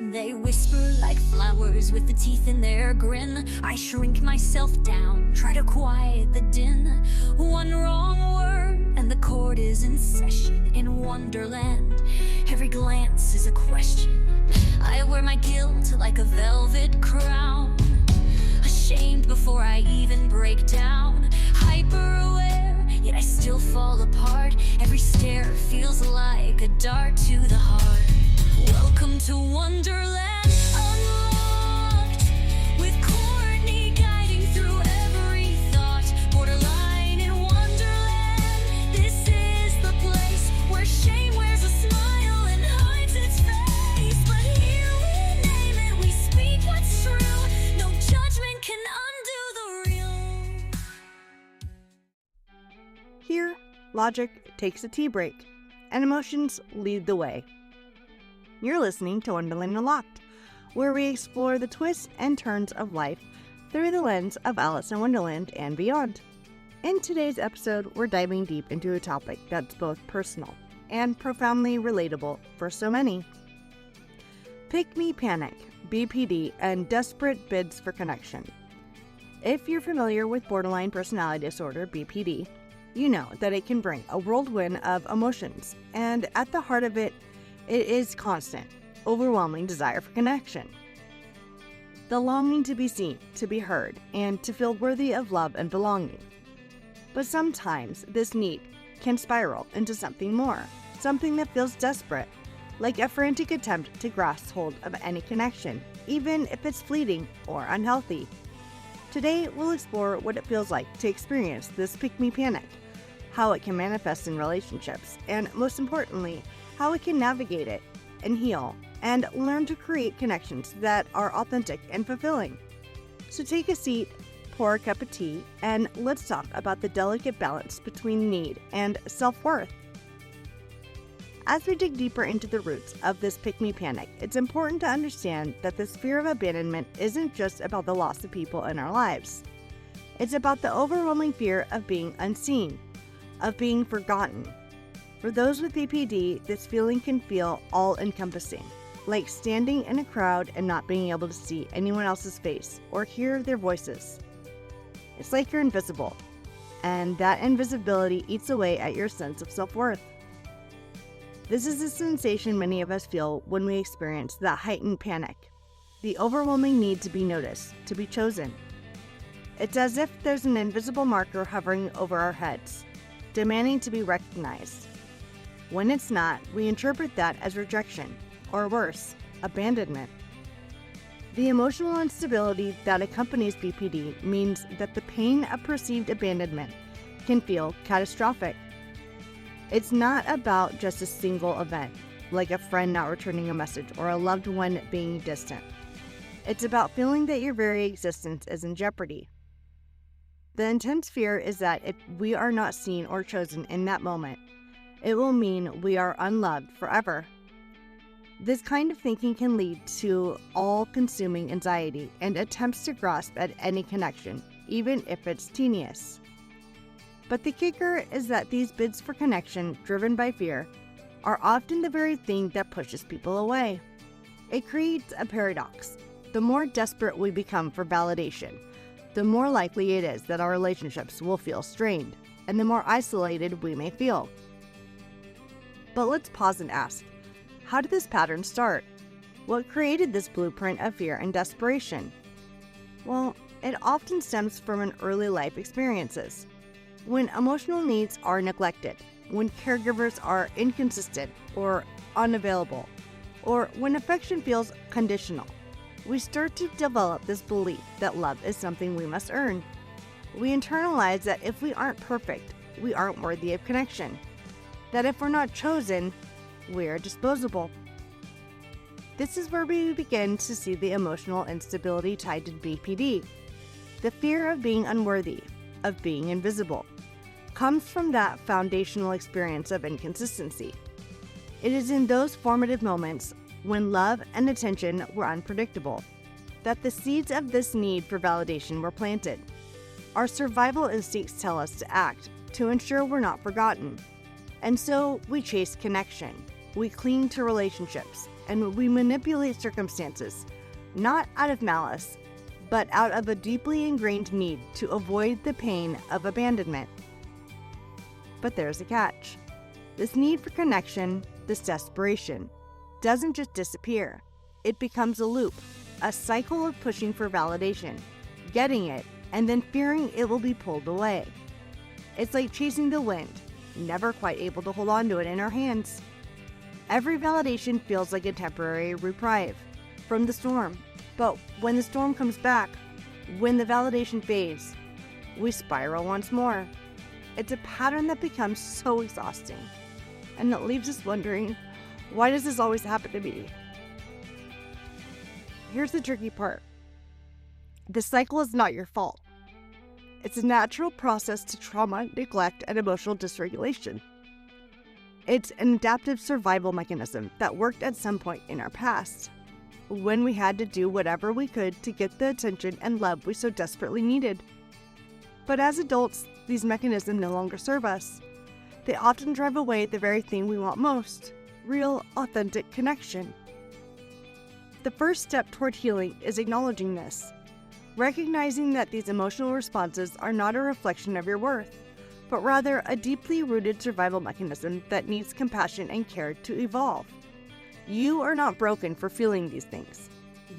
They whisper like flowers with the teeth in their grin. I shrink myself down, try to quiet the din. One wrong word and the chord is in session in Wonderland. Every glance is a question. I wear my guilt like a velvet crown. Ashamed before I even break down. Hyper aware, yet I still fall apart. Every stare feels like a dart to the heart. Welcome to Wonderland, unlocked, with Courtney guiding through every thought. Borderline in Wonderland, this is the place where shame wears a smile and hides its face. But here we name it, we speak what's true. No judgment can undo the real. Here, logic takes a tea break, and emotions lead the way. You're listening to Wonderland Unlocked, where we explore the twists and turns of life through the lens of Alice in Wonderland and beyond. In today's episode, we're diving deep into a topic that's both personal and profoundly relatable for so many. Pick-me panic, BPD, and desperate bids for connection. If you're familiar with borderline personality disorder, BPD, you know that it can bring a whirlwind of emotions, and at the heart of it is constant, overwhelming desire for connection. The longing to be seen, to be heard, and to feel worthy of love and belonging. But sometimes this need can spiral into something more, something that feels desperate, like a frantic attempt to grasp hold of any connection, even if it's fleeting or unhealthy. Today, we'll explore what it feels like to experience this pick-me panic, how it can manifest in relationships, and most importantly, how we can navigate it and heal and learn to create connections that are authentic and fulfilling. So take a seat, pour a cup of tea, and let's talk about the delicate balance between need and self-worth. As we dig deeper into the roots of this pick-me panic, it's important to understand that this fear of abandonment isn't just about the loss of people in our lives. It's about the overwhelming fear of being unseen, of being forgotten. For those with BPD, this feeling can feel all-encompassing, like standing in a crowd and not being able to see anyone else's face or hear their voices. It's like you're invisible, and that invisibility eats away at your sense of self-worth. This is a sensation many of us feel when we experience that heightened panic, the overwhelming need to be noticed, to be chosen. It's as if there's an invisible marker hovering over our heads, demanding to be recognized. When it's not, we interpret that as rejection, or worse, abandonment. The emotional instability that accompanies BPD means that the pain of perceived abandonment can feel catastrophic. It's not about just a single event, like a friend not returning a message or a loved one being distant. It's about feeling that your very existence is in jeopardy. The intense fear is that if we are not seen or chosen in that moment, it will mean we are unloved forever. This kind of thinking can lead to all-consuming anxiety and attempts to grasp at any connection, even if it's tenuous. But the kicker is that these bids for connection, driven by fear, are often the very thing that pushes people away. It creates a paradox. The more desperate we become for validation, the more likely it is that our relationships will feel strained, and the more isolated we may feel. But let's pause and ask, how did this pattern start? What created this blueprint of fear and desperation? Well, it often stems from an early life experiences. When emotional needs are neglected, when caregivers are inconsistent or unavailable, or when affection feels conditional, we start to develop this belief that love is something we must earn. We internalize that if we aren't perfect, we aren't worthy of connection. That if we're not chosen, we're disposable. This is where we begin to see the emotional instability tied to BPD. The fear of being unworthy, of being invisible, comes from that foundational experience of inconsistency. It is in those formative moments, when love and attention were unpredictable, that the seeds of this need for validation were planted. Our survival instincts tell us to act, to ensure we're not forgotten. And so we chase connection. we cling to relationships, and we manipulate circumstances, not out of malice, but out of a deeply ingrained need to avoid the pain of abandonment. But there's a catch. This need for connection, this desperation, doesn't just disappear. It becomes a loop, a cycle of pushing for validation, getting it, and then fearing it will be pulled away. It's like chasing the wind, never quite able to hold on to it in our hands. Every validation feels like a temporary reprieve from the storm, but when the storm comes back, when the validation fades, we spiral once more. It's a pattern that becomes so exhausting, and it leaves us wondering, why does this always happen to me? Here's the tricky part. The cycle is not your fault. It's a natural process to trauma, neglect, and emotional dysregulation. It's an adaptive survival mechanism that worked at some point in our past, when we had to do whatever we could to get the attention and love we so desperately needed. But as adults, these mechanisms no longer serve us. They often drive away the very thing we want most: real, authentic connection. The first step toward healing is acknowledging this, recognizing that these emotional responses are not a reflection of your worth, but rather a deeply rooted survival mechanism that needs compassion and care to evolve. You are not broken for feeling these things.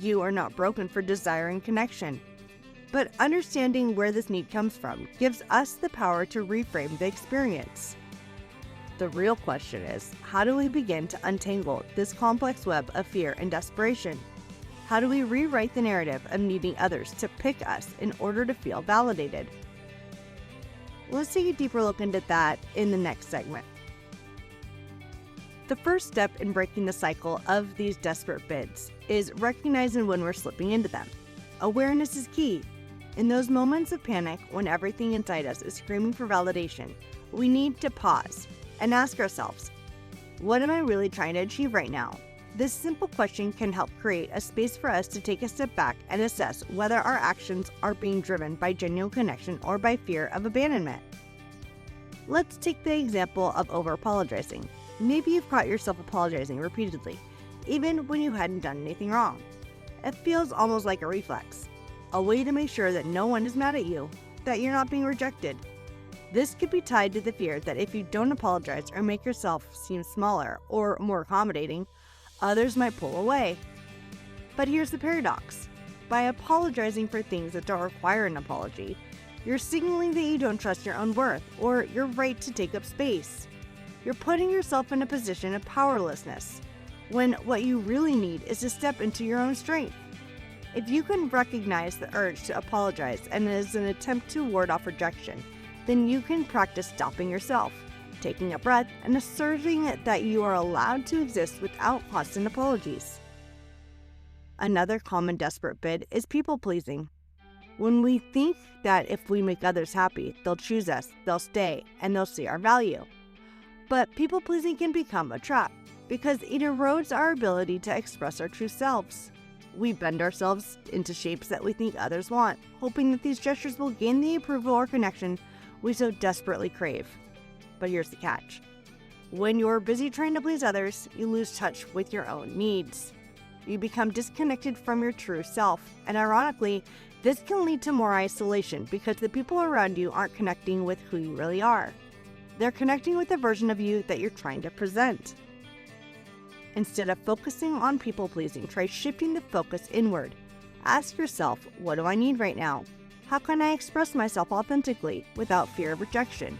You are not broken for desiring connection. But understanding where this need comes from gives us the power to reframe the experience. The real question is, how do we begin to untangle this complex web of fear and desperation? How do we rewrite the narrative of needing others to pick us in order to feel validated? Let's take a deeper look into that in the next segment. The first step in breaking the cycle of these desperate bids is recognizing when we're slipping into them. Awareness is key. In those moments of panic, when everything inside us is screaming for validation, we need to pause and ask ourselves, what am I really trying to achieve right now? This simple question can help create a space for us to take a step back and assess whether our actions are being driven by genuine connection or by fear of abandonment. Let's take the example of over-apologizing. Maybe you've caught yourself apologizing repeatedly, even when you hadn't done anything wrong. It feels almost like a reflex, a way to make sure that no one is mad at you, that you're not being rejected. This could be tied to the fear that if you don't apologize or make yourself seem smaller or more accommodating, others might pull away. But here's the paradox. By apologizing for things that don't require an apology, you're signaling that you don't trust your own worth or your right to take up space. You're putting yourself in a position of powerlessness, when what you really need is to step into your own strength. If you can recognize the urge to apologize and as an attempt to ward off rejection, then you can practice stopping yourself, taking a breath, and asserting that you are allowed to exist without constant apologies. Another common desperate bid is people-pleasing. When we think that if we make others happy, they'll choose us, they'll stay, and they'll see our value. But people-pleasing can become a trap because it erodes our ability to express our true selves. We bend ourselves into shapes that we think others want, hoping that these gestures will gain the approval or connection we so desperately crave. But here's the catch. When you're busy trying to please others, you lose touch with your own needs. You become disconnected from your true self, and ironically, this can lead to more isolation because the people around you aren't connecting with who you really are. They're connecting with the version of you that you're trying to present. Instead of focusing on people-pleasing, try shifting the focus inward. Ask yourself, what do I need right now? How can I express myself authentically without fear of rejection?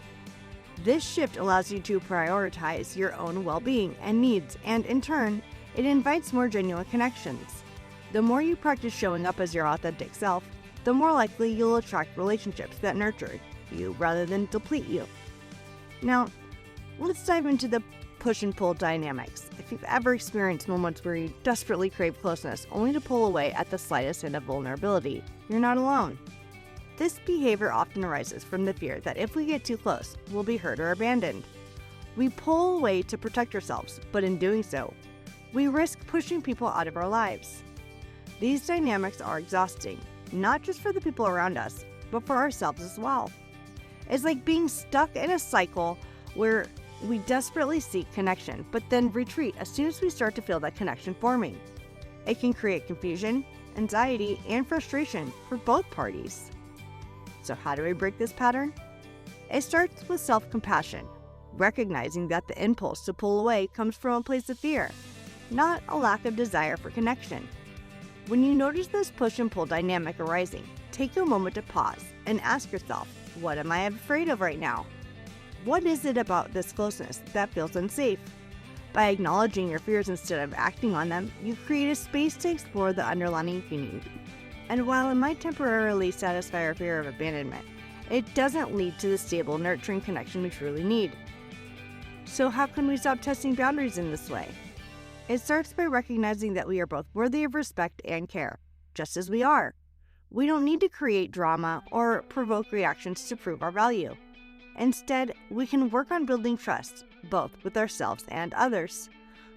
This shift allows you to prioritize your own well-being and needs, and in turn, it invites more genuine connections. The more you practice showing up as your authentic self, the more likely you'll attract relationships that nurture you rather than deplete you. Now, let's dive into the push and pull dynamics. If you've ever experienced moments where you desperately crave closeness only to pull away at the slightest hint of vulnerability, you're not alone. This behavior often arises from the fear that if we get too close, we'll be hurt or abandoned. We pull away to protect ourselves, but in doing so, we risk pushing people out of our lives. These dynamics are exhausting, not just for the people around us, but for ourselves as well. It's like being stuck in a cycle where We desperately seek connection, but then retreat as soon as we start to feel that connection forming. It can create confusion, anxiety, and frustration for both parties. So how do we break this pattern? It starts with self-compassion, recognizing that the impulse to pull away comes from a place of fear, not a lack of desire for connection. When you notice this push and pull dynamic arising, take a moment to pause and ask yourself, what am I afraid of right now? What is it about this closeness that feels unsafe? By acknowledging your fears instead of acting on them, you create a space to explore the underlying feeling. And while it might temporarily satisfy our fear of abandonment, it doesn't lead to the stable, nurturing connection we truly need. So how can we stop testing boundaries in this way? It starts by recognizing that we are both worthy of respect and care, just as we are. We don't need to create drama or provoke reactions to prove our value. Instead, we can work on building trust, both with ourselves and others.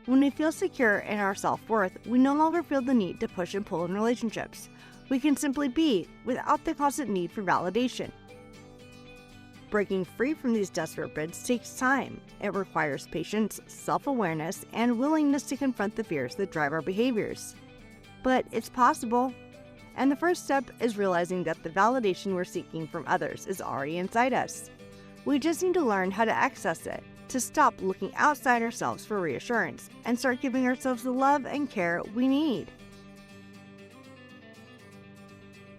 When we feel secure in our self-worth, we no longer feel the need to push and pull in relationships. We can simply be without the constant need for validation. Breaking free from these desperate bids takes time. It requires patience, self-awareness, and willingness to confront the fears that drive our behaviors. But it's possible. And the first step is realizing that the validation we're seeking from others is already inside us. We just need to learn how to access it, to stop looking outside ourselves for reassurance, and start giving ourselves the love and care we need.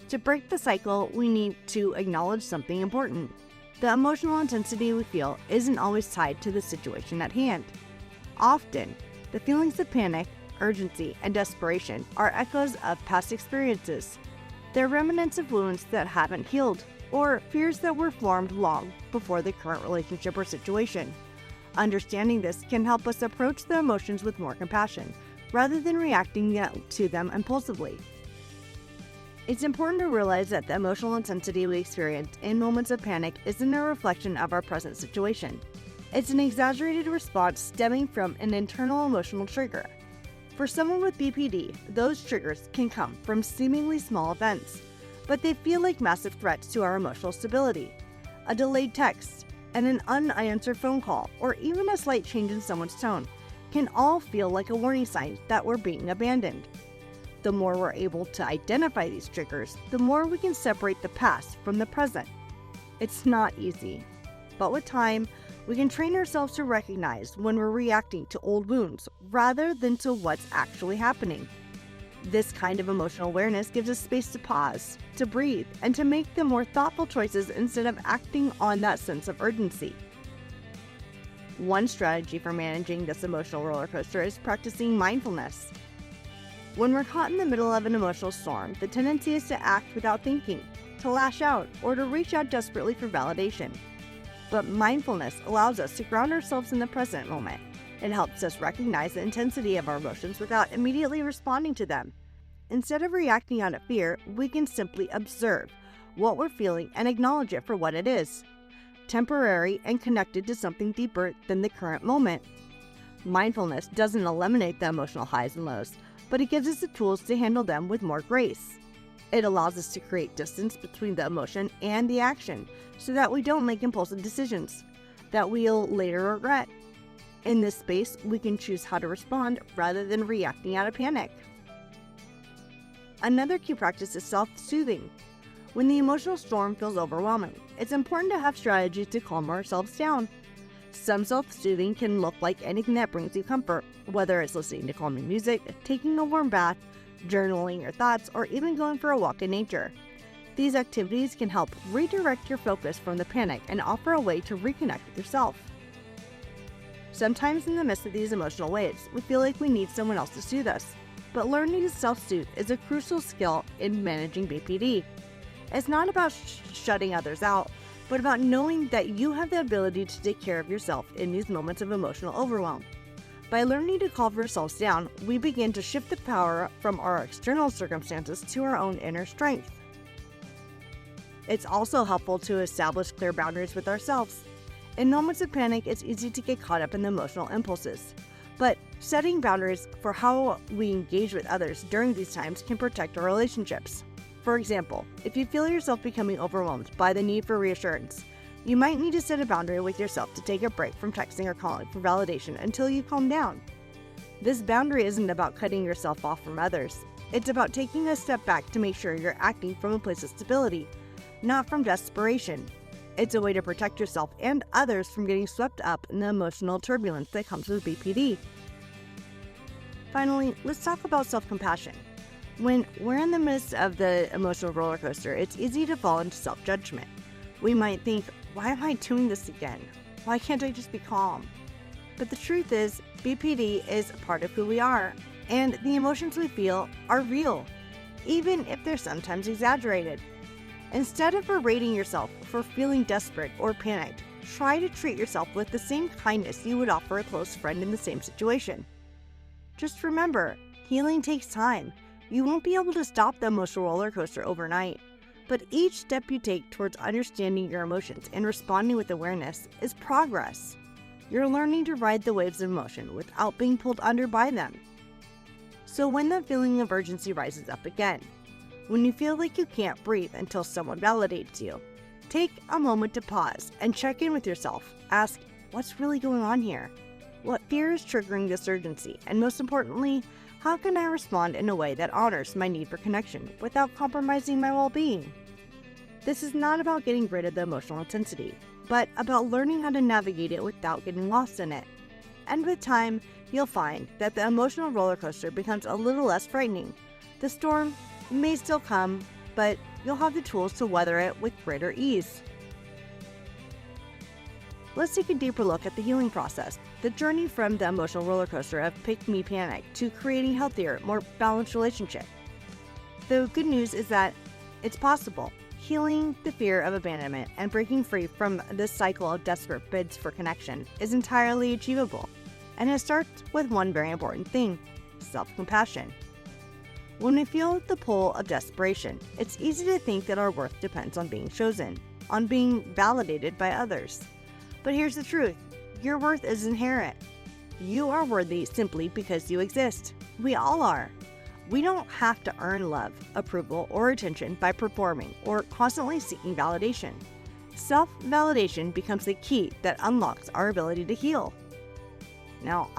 To break the cycle, we need to acknowledge something important. The emotional intensity we feel isn't always tied to the situation at hand. Often, the feelings of panic, urgency, and desperation are echoes of past experiences. They're remnants of wounds that haven't healed, or fears that were formed long before the current relationship or situation. Understanding this can help us approach the emotions with more compassion, rather than reacting to them impulsively. It's important to realize that the emotional intensity we experience in moments of panic isn't a reflection of our present situation. It's an exaggerated response stemming from an internal emotional trigger. For someone with BPD, those triggers can come from seemingly small events, but they feel like massive threats to our emotional stability. A delayed text, and an unanswered phone call, or even a slight change in someone's tone can all feel like a warning sign that we're being abandoned. The more we're able to identify these triggers, the more we can separate the past from the present. It's not easy, but with time, we can train ourselves to recognize when we're reacting to old wounds rather than to what's actually happening. This kind of emotional awareness gives us space to pause, to breathe, and to make the more thoughtful choices instead of acting on that sense of urgency. One strategy for managing this emotional roller coaster is practicing mindfulness. When we're caught in the middle of an emotional storm, the tendency is to act without thinking, to lash out, or to reach out desperately for validation. But mindfulness allows us to ground ourselves in the present moment. It helps us recognize the intensity of our emotions without immediately responding to them. Instead of reacting out of fear, we can simply observe what we're feeling and acknowledge it for what it is, temporary and connected to something deeper than the current moment. Mindfulness doesn't eliminate the emotional highs and lows, but it gives us the tools to handle them with more grace. It allows us to create distance between the emotion and the action so that we don't make impulsive decisions that we'll later regret. In this space, we can choose how to respond rather than reacting out of panic. Another key practice is self-soothing. When the emotional storm feels overwhelming, it's important to have strategies to calm ourselves down. Some self-soothing can look like anything that brings you comfort, whether it's listening to calming music, taking a warm bath, journaling your thoughts, or even going for a walk in nature. These activities can help redirect your focus from the panic and offer a way to reconnect with yourself. Sometimes in the midst of these emotional waves, we feel like we need someone else to soothe us, but learning to self-soothe is a crucial skill in managing BPD. It's not about shutting others out, but about knowing that you have the ability to take care of yourself in these moments of emotional overwhelm. By learning to calm ourselves down, we begin to shift the power from our external circumstances to our own inner strength. It's also helpful to establish clear boundaries with ourselves. In moments of panic, it's easy to get caught up in the emotional impulses, but setting boundaries for how we engage with others during these times can protect our relationships. For example, if you feel yourself becoming overwhelmed by the need for reassurance, You might need to set a boundary with yourself to take a break from texting or calling for validation until you calm down. This boundary isn't about cutting yourself off from others. It's about taking a step back to make sure you're acting from a place of stability, not from desperation. It's a way to protect yourself and others from getting swept up in the emotional turbulence that comes with BPD. Finally, let's talk about self-compassion. When we're in the midst of the emotional roller coaster, it's easy to fall into self-judgment. We might think, why am I doing this again? Why can't I just be calm? But the truth is, BPD is a part of who we are, and the emotions we feel are real, even if they're sometimes exaggerated. Instead of berating yourself for feeling desperate or panicked, try to treat yourself with the same kindness you would offer a close friend in the same situation. Just remember, healing takes time. You won't be able to stop the emotional roller coaster overnight, but each step you take towards understanding your emotions and responding with awareness is progress. You're learning to ride the waves of emotion without being pulled under by them. So when the feeling of urgency rises up again, when you feel like you can't breathe until someone validates you, take a moment to pause and check in with yourself. Ask, what's really going on here? What fear is triggering this urgency? And most importantly, how can I respond in a way that honors my need for connection without compromising my well-being? This is not about getting rid of the emotional intensity, but about learning how to navigate it without getting lost in it. And with time, you'll find that the emotional roller coaster becomes a little less frightening. The storm may still come, but you'll have the tools to weather it with greater ease. Let's take a deeper look at the healing process, the journey from the emotional roller coaster of pick-me panic to creating healthier, more balanced relationship. The good news is that it's possible. Healing the fear of abandonment and breaking free from this cycle of desperate bids for connection is entirely achievable. And it starts with one very important thing: self-compassion. When we feel the pull of desperation, it's easy to think that our worth depends on being chosen, on being validated by others. But here's the truth: your worth is inherent. You are worthy simply because you exist. We all are. We don't have to earn love, approval, or attention by performing or constantly seeking validation. Self-validation becomes the key that unlocks our ability to heal. Now,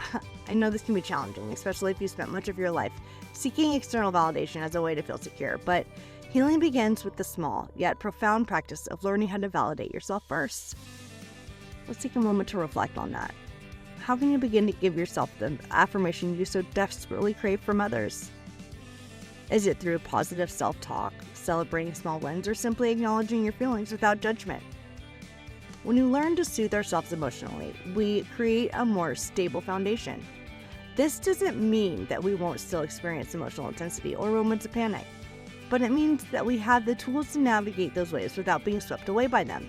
I know this can be challenging, especially if you spent much of your life seeking external validation as a way to feel secure, but healing begins with the small yet profound practice of learning how to validate yourself first. Let's take a moment to reflect on that. How can you begin to give yourself the affirmation you so desperately crave from others? Is it through positive self-talk, celebrating small wins, or simply acknowledging your feelings without judgment? When we learn to soothe ourselves emotionally, we create a more stable foundation. This doesn't mean that we won't still experience emotional intensity or moments of panic, but it means that we have the tools to navigate those waves without being swept away by them.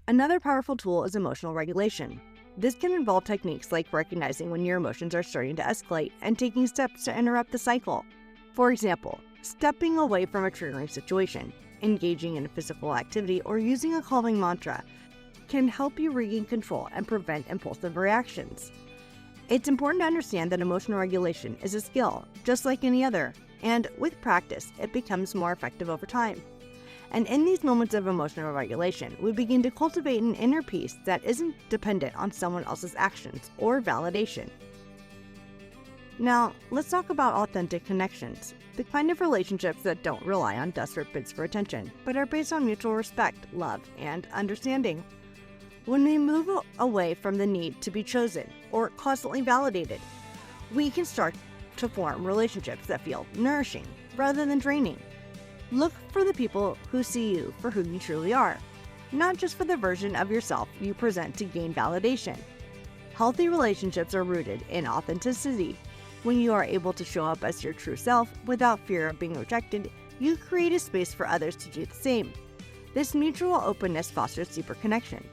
Another powerful tool is emotional regulation. This can involve techniques like recognizing when your emotions are starting to escalate and taking steps to interrupt the cycle. For example, stepping away from a triggering situation, engaging in a physical activity, or using a calming mantra can help you regain control and prevent impulsive reactions. It's important to understand that emotional regulation is a skill, just like any other, and with practice, it becomes more effective over time. And in these moments of emotional regulation, we begin to cultivate an inner peace that isn't dependent on someone else's actions or validation. Now, let's talk about authentic connections, the kind of relationships that don't rely on desperate bids for attention, but are based on mutual respect, love, and understanding. When we move away from the need to be chosen or constantly validated, we can start to form relationships that feel nourishing rather than draining. Look for the people who see you for who you truly are, not just for the version of yourself you present to gain validation. Healthy relationships are rooted in authenticity. When you are able to show up as your true self without fear of being rejected, you create a space for others to do the same. This mutual openness fosters deeper connection.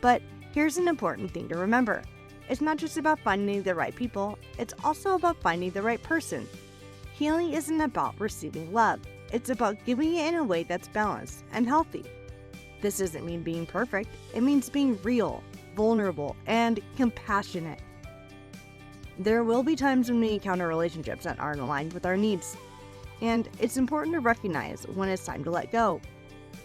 But here's an important thing to remember. It's not just about finding the right people, it's also about finding the right person. Healing isn't about receiving love. It's about giving it in a way that's balanced and healthy. This doesn't mean being perfect. It means being real, vulnerable, and compassionate. There will be times when we encounter relationships that aren't aligned with our needs. And it's important to recognize when it's time to let go.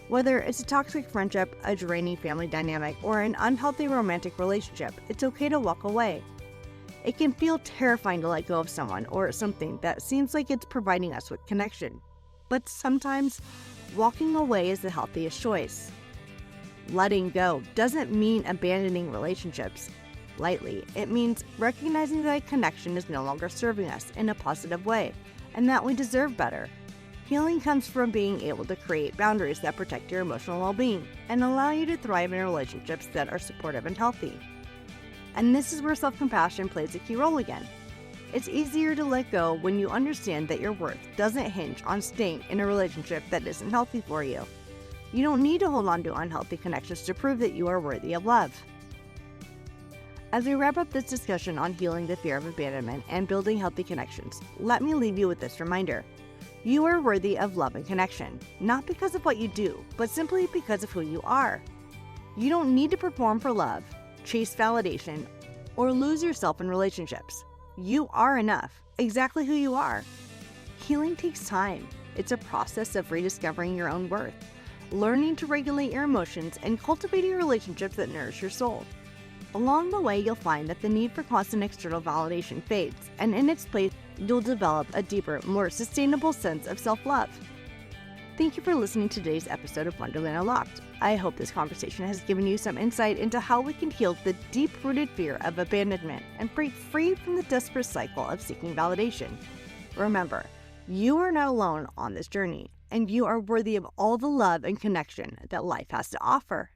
Whether it's a toxic friendship, a draining family dynamic, or an unhealthy romantic relationship, it's okay to walk away. It can feel terrifying to let go of someone or something that seems like it's providing us with connection. But sometimes, walking away is the healthiest choice. Letting go doesn't mean abandoning relationships lightly. It means recognizing that a connection is no longer serving us in a positive way, and that we deserve better. Healing comes from being able to create boundaries that protect your emotional well-being and allow you to thrive in relationships that are supportive and healthy. And this is where self-compassion plays a key role again. It's easier to let go when you understand that your worth doesn't hinge on staying in a relationship that isn't healthy for you. You don't need to hold on to unhealthy connections to prove that you are worthy of love. As we wrap up this discussion on healing the fear of abandonment and building healthy connections, let me leave you with this reminder. You are worthy of love and connection, not because of what you do, but simply because of who you are. You don't need to perform for love, chase validation, or lose yourself in relationships. You are enough, exactly who you are. Healing takes time. It's a process of rediscovering your own worth, learning to regulate your emotions, and cultivating relationships that nourish your soul. Along the way, you'll find that the need for constant external validation fades, and in its place, you'll develop a deeper, more sustainable sense of self-love. Thank you for listening to today's episode of Wonderland Unlocked. I hope this conversation has given you some insight into how we can heal the deep-rooted fear of abandonment and break free from the desperate cycle of seeking validation. Remember, you are not alone on this journey, and you are worthy of all the love and connection that life has to offer.